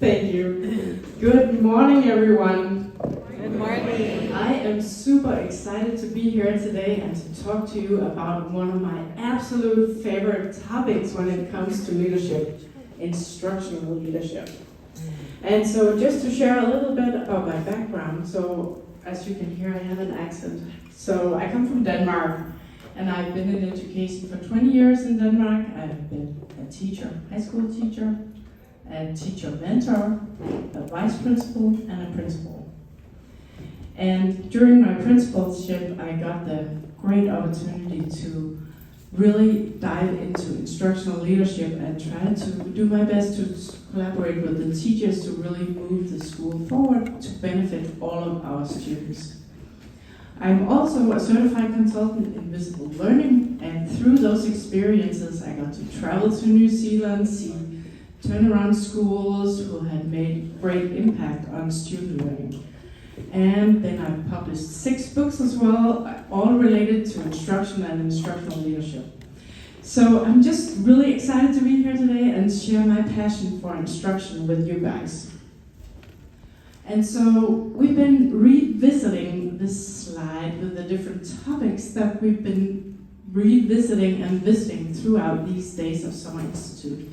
Thank you. Good morning, everyone. Good morning. I am super excited to be here today and to talk to you about one of my absolute favorite topics when it comes to leadership, instructional leadership. And so just to share a little bit about my background, so as you can hear, I have an accent. So I come from Denmark, and I've been in education for 20 years in Denmark. I've been a teacher, high school teacher, a teacher mentor, a vice principal, and a principal. And during my principalship, I got the great opportunity to really dive into instructional leadership and try to do my best to collaborate with the teachers to really move the school forward to benefit all of our students. I'm also a certified consultant in visible learning, and through those experiences, I got to travel to New Zealand, see turnaround schools who had made great impact on student learning. And then I've published 6 books as well, all related to instruction and instructional leadership. So I'm just really excited to be here today and share my passion for instruction with you guys. And so we've been revisiting this slide with the different topics that we've been revisiting and visiting throughout these days of Summer Institute.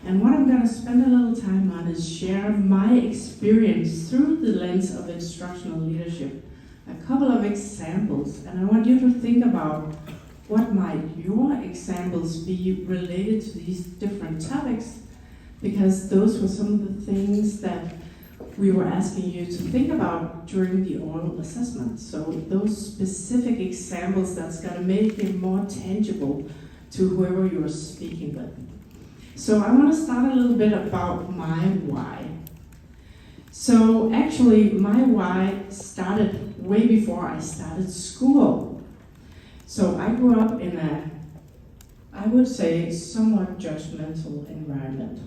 And what I'm going to spend a little time on is share my experience through the lens of instructional leadership. A couple of examples, and I want you to think about what might your examples be related to these different topics, because those were some of the things that we were asking you to think about during the oral assessment. So those specific examples that's going to make it more tangible to whoever you're speaking with. So I want to start a little bit about my why. So actually, my why started way before I started school. So I grew up in a, I would say, somewhat judgmental environment.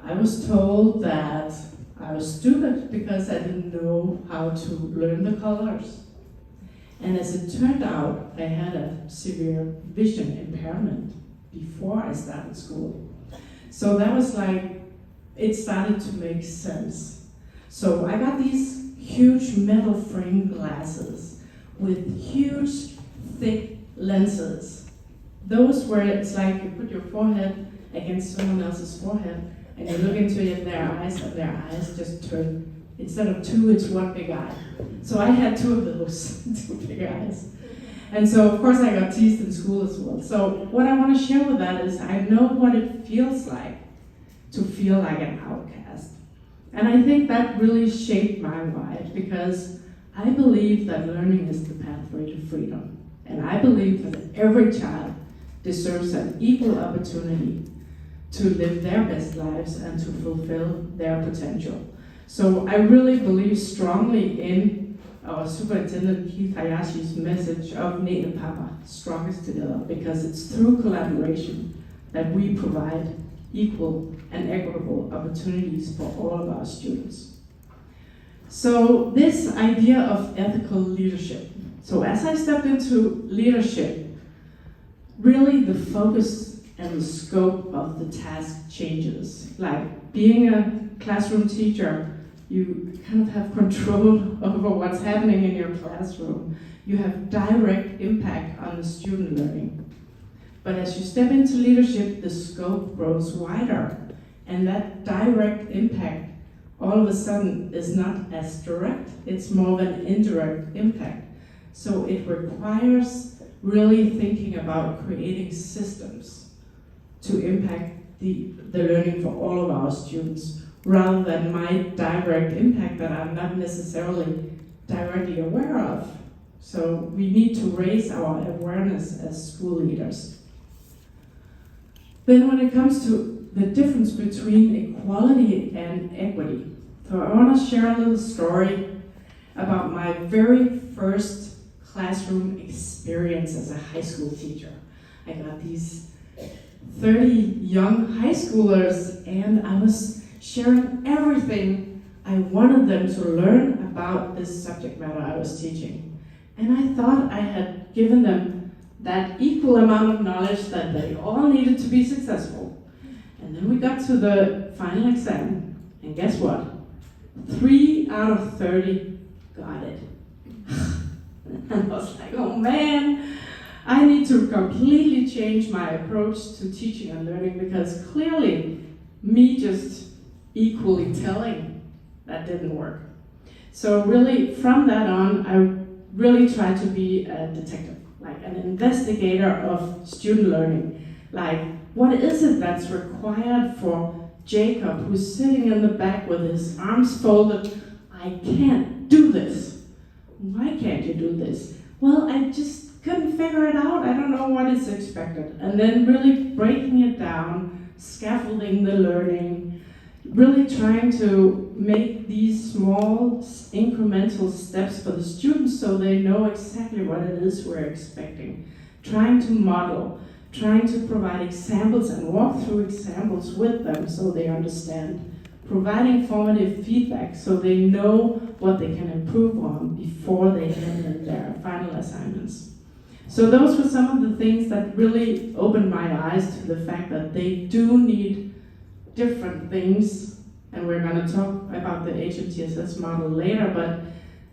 I was told that I was stupid because I didn't know how to learn the colors. And as it turned out, I had a severe vision impairment before I started school. So that was like, it started to make sense. So I got these huge metal frame glasses with huge, thick lenses. Those where it's like you put your forehead against someone else's forehead and you look into their eyes and their eyes just turn, instead of 2, it's 1 big eye. So I had 2 of those, 2 big eyes. And so, of course, I got teased in school as well. So what I want to share with that is I know what it feels like to feel like an outcast. And I think that really shaped my life because I believe that learning is the pathway to freedom. And I believe that every child deserves an equal opportunity to live their best lives and to fulfill their potential. So I really believe strongly in our Superintendent Keith Hayashi's message of Nate and Papa, strongest together, because it's through collaboration that we provide equal and equitable opportunities for all of our students. So this idea of ethical leadership. So as I stepped into leadership, really the focus and the scope of the task changes. Like being a classroom teacher, you kind of have control over what's happening in your classroom. You have direct impact on the student learning. But as you step into leadership, the scope grows wider. And that direct impact all of a sudden is not as direct, it's more of an indirect impact. So it requires really thinking about creating systems to impact the learning for all of our students, rather than my direct impact that I'm not necessarily directly aware of. So we need to raise our awareness as school leaders. Then when it comes to the difference between equality and equity, so I want to share a little story about my very first classroom experience as a high school teacher. I got these 30 young high schoolers and I was sharing everything I wanted them to learn about this subject matter I was teaching. And I thought I had given them that equal amount of knowledge that they all needed to be successful. And then we got to the final exam, And guess what? 3 out of 30 got it. And I was like, oh man, I need to completely change my approach to teaching and learning, because clearly me just equally telling, that didn't work. So really from that on, I really tried to be a detective, like an investigator of student learning. Like, what is it that's required for Jacob, who's sitting in the back with his arms folded? I can't do this. Why can't you do this? Well, I just couldn't figure it out. I don't know what is expected. And then really breaking it down, scaffolding the learning, really trying to make these small incremental steps for the students so they know exactly what it is we're expecting. Trying to model, trying to provide examples and walk through examples with them so they understand. Providing formative feedback so they know what they can improve on before they hand in their final assignments. So those were some of the things that really opened my eyes to the fact that they do need different things, and we're going to talk about the HMTSS model later, but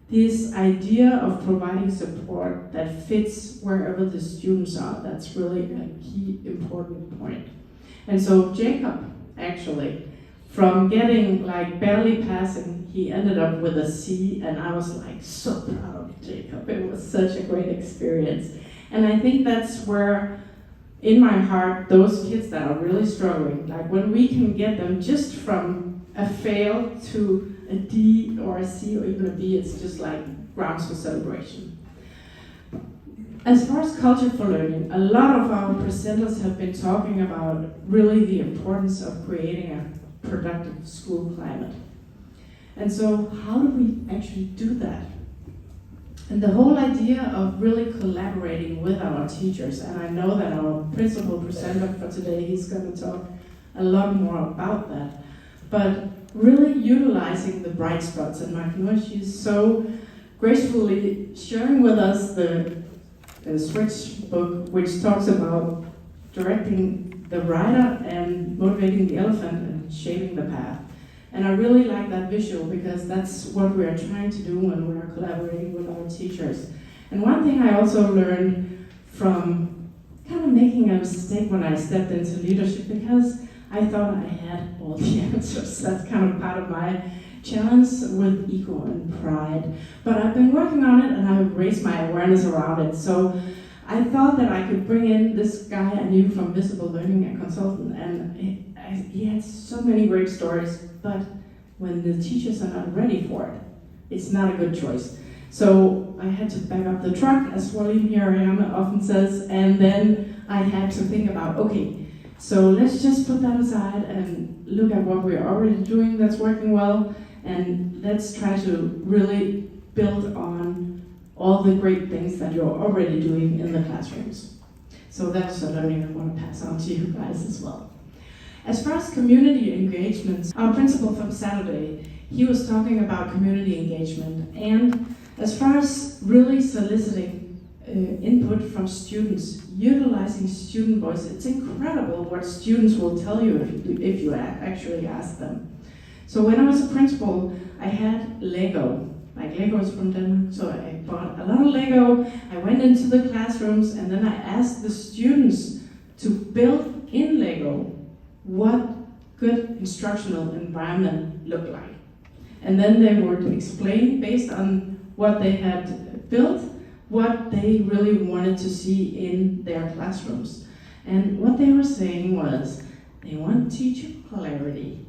this idea of providing support that fits wherever the students are, that's really a key important point. And so Jacob, actually, from getting like barely passing, he ended up with a C, and I was like so proud of Jacob. It was such a great experience. And I think that's where, in my heart, those kids that are really struggling, like when we can get them just from a fail to a D or a C or even a B, it's just like grounds for celebration. As far as culture for learning, a lot of our presenters have been talking about really the importance of creating a productive school climate. And so how do we actually do that? And the whole idea of really collaborating with our teachers, and I know that our principal presenter for today, he's going to talk a lot more about that, but really utilizing the bright spots. And Magnus, she's so gracefully sharing with us the Switch book, which talks about directing the rider and motivating the elephant and shaping the path. And I really like that visual, because that's what we're trying to do when we're collaborating with our teachers. And one thing I also learned from kind of making a mistake when I stepped into leadership, because I thought I had all the answers. That's kind of part of my challenge with ego and pride. But I've been working on it, and I've raised my awareness around it. So I thought that I could bring in this guy I knew from Visible Learning, a consultant, and he had so many great stories, but when the teachers are not ready for it, it's not a good choice. So I had to back up the truck, as Walleen here I am often says, and then I had to think about, okay, so let's just put that aside and look at what we're already doing that's working well, and let's try to really build on all the great things that you're already doing in the classrooms. So that's a learning I want to pass on to you guys as well. As far as community engagements, our principal from Saturday, he was talking about community engagement. And as far as really soliciting input from students, utilizing student voice, it's incredible what students will tell you if you actually ask them. So when I was a principal, I had Lego. Like Lego is from Denmark, so I bought a lot of Lego. I went into the classrooms, and then I asked the students to build in Lego what good instructional environment looked like. And then they would explain, based on what they had built, what they really wanted to see in their classrooms. And what they were saying was, they want teacher clarity,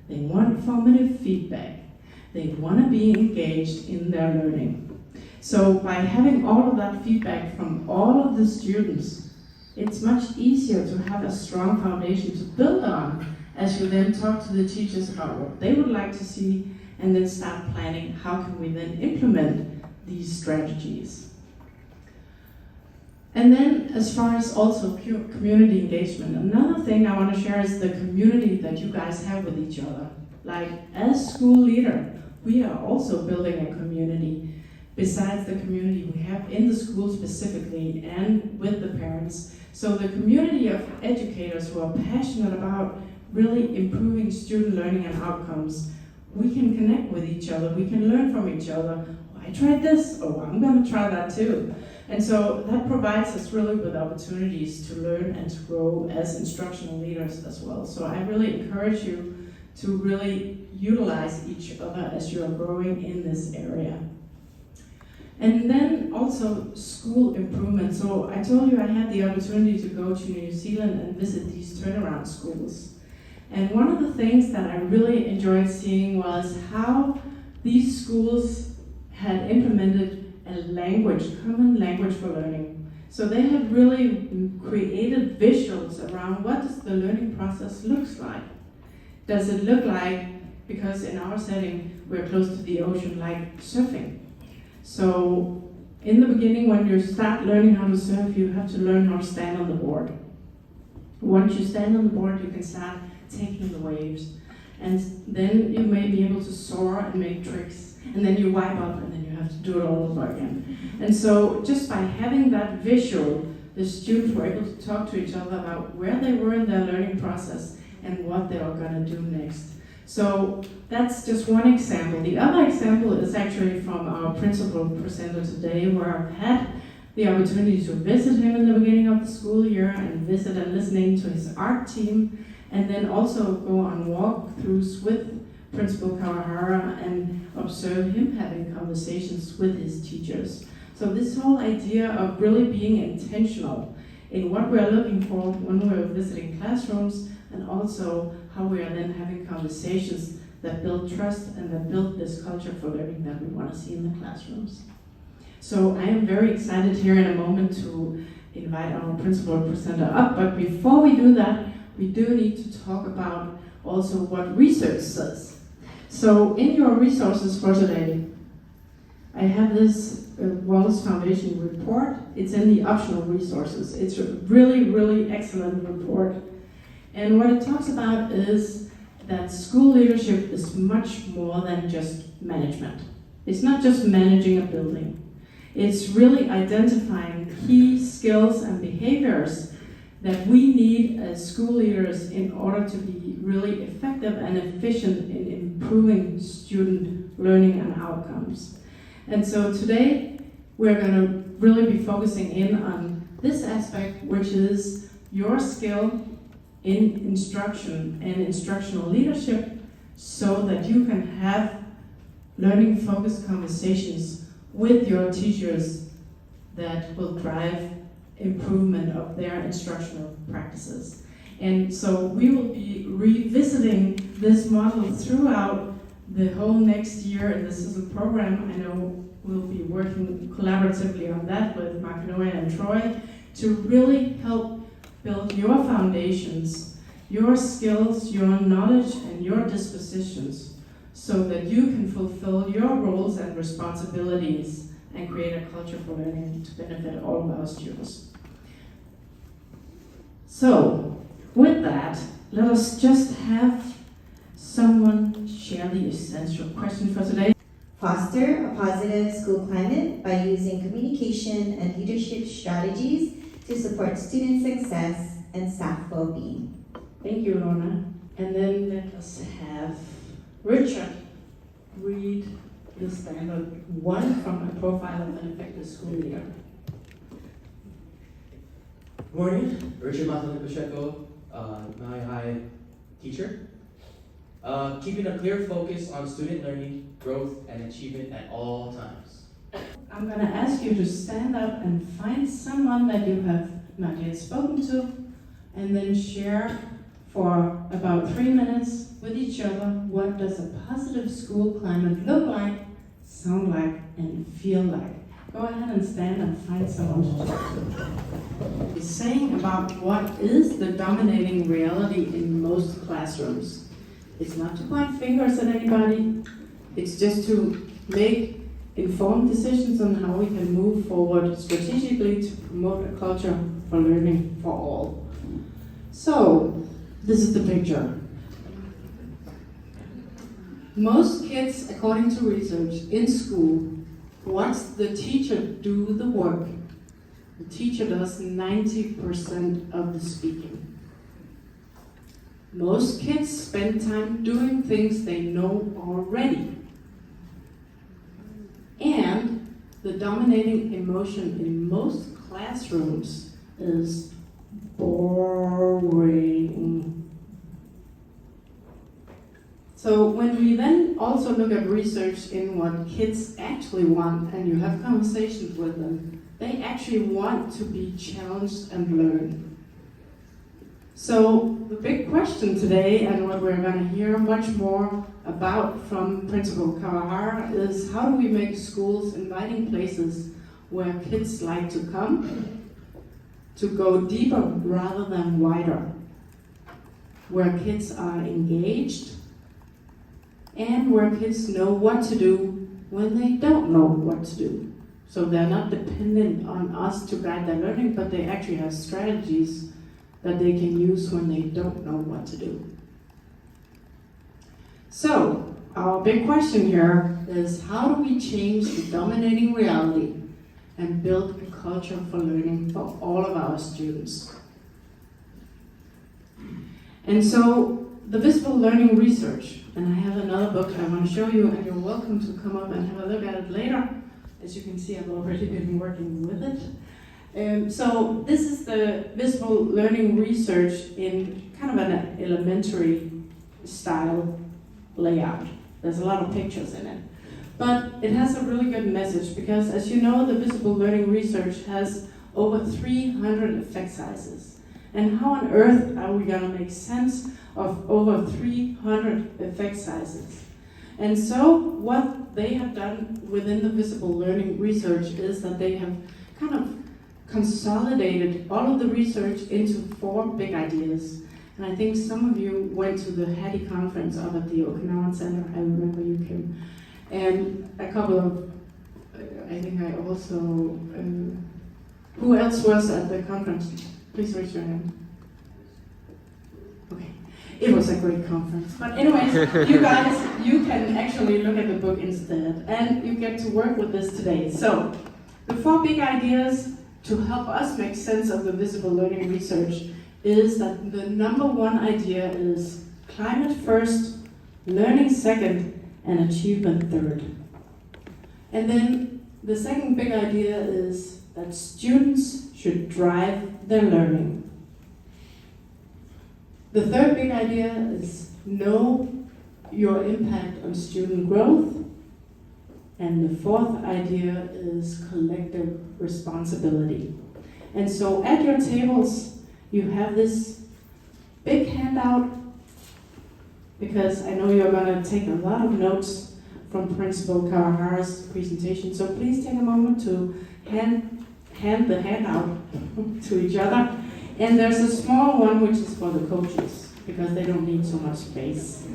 they want formative feedback, they want to be engaged in their learning. So by having all of that feedback from all of the students, it's much easier to have a strong foundation to build on as you then talk to the teachers about what they would like to see, and then start planning how can we then implement these strategies. And then as far as also community engagement, another thing I want to share is the community that you guys have with each other. Like as school leader, we are also building a community besides the community we have in the school specifically and with the parents. So the community of educators who are passionate about really improving student learning and outcomes, we can connect with each other, we can learn from each other. Oh, I tried this, oh, I'm gonna try that too. And so that provides us really with opportunities to learn and to grow as instructional leaders as well. So I really encourage you to really utilize each other as you are growing in this area. And then also school improvement. So I told you I had the opportunity to go to New Zealand and visit these turnaround schools. And one of the things that I really enjoyed seeing was how these schools had implemented a language, common language for learning. So they had really created visuals around what does the learning process looks like. Does it look like, because in our setting we're close to the ocean, like surfing. So in the beginning, when you start learning how to surf, you have to learn how to stand on the board. Once you stand on the board, you can start taking the waves. And then you may be able to soar and make tricks. And then you wipe up and then you have to do it all over again. And so just by having that visual, the students were able to talk to each other about where they were in their learning process and what they were going to do next. So that's just one example. The other example is actually from our principal presenter today, where I've had the opportunity to visit him in the beginning of the school year and visit and listening to his art team, and then also go on walkthroughs with Principal Kawahara and observe him having conversations with his teachers. So this whole idea of really being intentional in what we're looking for when we're visiting classrooms, and also how we are then having conversations that build trust and that build this culture for learning that we want to see in the classrooms. So I am very excited here in a moment to invite our principal presenter up, but before we do that, we do need to talk about also what research says. So in your resources for today, I have this Wallace Foundation report. It's in the optional resources. It's a really, really excellent report. And what it talks about is that school leadership is much more than just management. It's not just managing a building. It's really identifying key skills and behaviors that we need as school leaders in order to be really effective and efficient in improving student learning and outcomes. And so today we're going to really be focusing in on this aspect, which is your skill in instruction and instructional leadership, so that you can have learning-focused conversations with your teachers that will drive improvement of their instructional practices. And so we will be revisiting this model throughout the whole next year in the CISL program. I know we'll be working collaboratively on that with Mark-Noe and Troy to really help build your foundations, your skills, your knowledge, and your dispositions, so that you can fulfill your roles and responsibilities and create a culture for learning to benefit all of our students. So, with that, let us just have someone share the essential question for today. Foster a positive school climate by using communication and leadership strategies to support student success and staff well-being. Thank you, Lorna. And then let us have Richard read the standard one from a profile of an effective school leader. Good morning, Richard Pacheco, Maui High teacher. Keeping a clear focus on student learning, growth, and achievement at all times. I'm going to ask you to stand up and find someone that you have not yet spoken to, and then share for about 3 minutes with each other what does a positive school climate look like, sound like, and feel like. Go ahead and stand and find someone to talk to. He's saying about what is the dominating reality in most classrooms. It's not to point fingers at anybody, it's just to make informed decisions on how we can move forward strategically to promote a culture for learning for all. So, this is the picture. Most kids, according to research, in school, once the teacher do the work, the teacher does 90% of the speaking. Most kids spend time doing things they know already. And the dominating emotion in most classrooms is boring. So when we then also look at research in what kids actually want, and you have conversations with them, they actually want to be challenged and learn. So the big question today, and what we're going to hear much more about from Principal Kawahara, is how do we make schools inviting places where kids like to come, to go deeper rather than wider, where kids are engaged, and where kids know what to do when they don't know what to do. So they're not dependent on us to guide their learning, but they actually have strategies that they can use when they don't know what to do. So, our big question here is, how do we change the dominating reality and build a culture for learning for all of our students? And so, the visible learning research, and I have another book I want to show you, and you're welcome to come up and have a look at it later. As you can see, I've already been working with it. So this is the visible learning research in kind of an elementary style layout. There's a lot of pictures in it. But it has a really good message because, as you know, the visible learning research has over 300 effect sizes. And how on earth are we going to make sense of over 300 effect sizes? And so what they have done within the visible learning research is that they have kind of consolidated all of the research into 4 big ideas. And I think some of you went to the Hattie conference up at the Okinawan Center. I remember you, Kim. And a couple of, I think I also, who else was at the conference? Please raise your hand. Okay. It was a great conference. But anyways, you guys, you can actually look at the book instead. And you get to work with this today. So, the 4 big ideas to help us make sense of the visible learning research is that the number 1 idea is climate first, learning second, and achievement third. And then the second big idea is that students should drive their learning. The third big idea is know your impact on student growth. And the 4th idea is collective responsibility. And so at your tables, you have this big handout, because I know you're going to take a lot of notes from Principal Kawahara's presentation. So please take a moment to hand the handout to each other. And there's a small one which is for the coaches, because they don't need so much space.